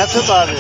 ਇੱਥੇ ਪਾ ਦੇ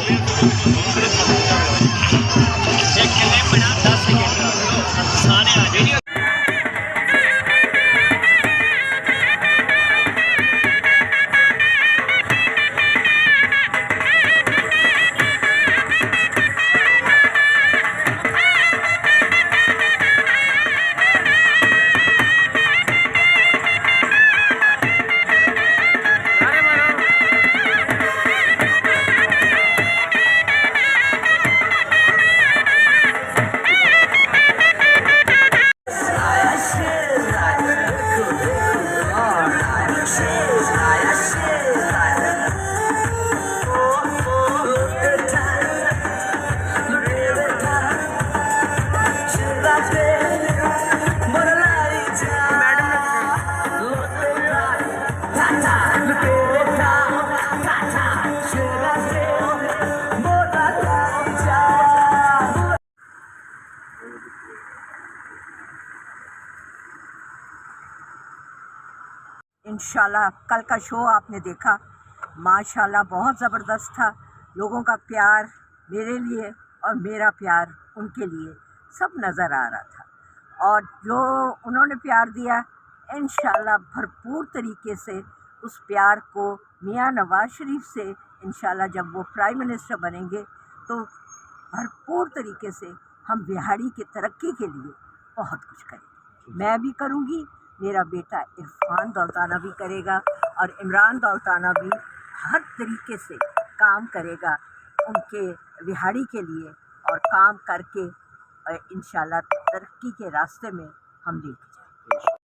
इंशाल्लाह। कल का शो आपने देखा, माशाल्लाह बहुत ज़बरदस्त था। लोगों का प्यार मेरे लिए और मेरा प्यार उनके लिए सब नज़र आ रहा था। और जो उन्होंने प्यार दिया, इंशाल्लाह भरपूर तरीके से उस प्यार को मियाँ नवाज़ शरीफ से इंशाल्लाह जब वो प्राइम मिनिस्टर बनेंगे तो भरपूर तरीके से हम बिहारी की तरक्की के लिए बहुत कुछ करेंगे। मैं भी करूँगी, मेरा बेटा इरफान दौलताना भी करेगा और इमरान दौलताना भी हर तरीके से काम करेगा उनके बिहारी के लिए, और काम करके इंशाल्लाह तरक्की के रास्ते में हम लेके जाएंगे।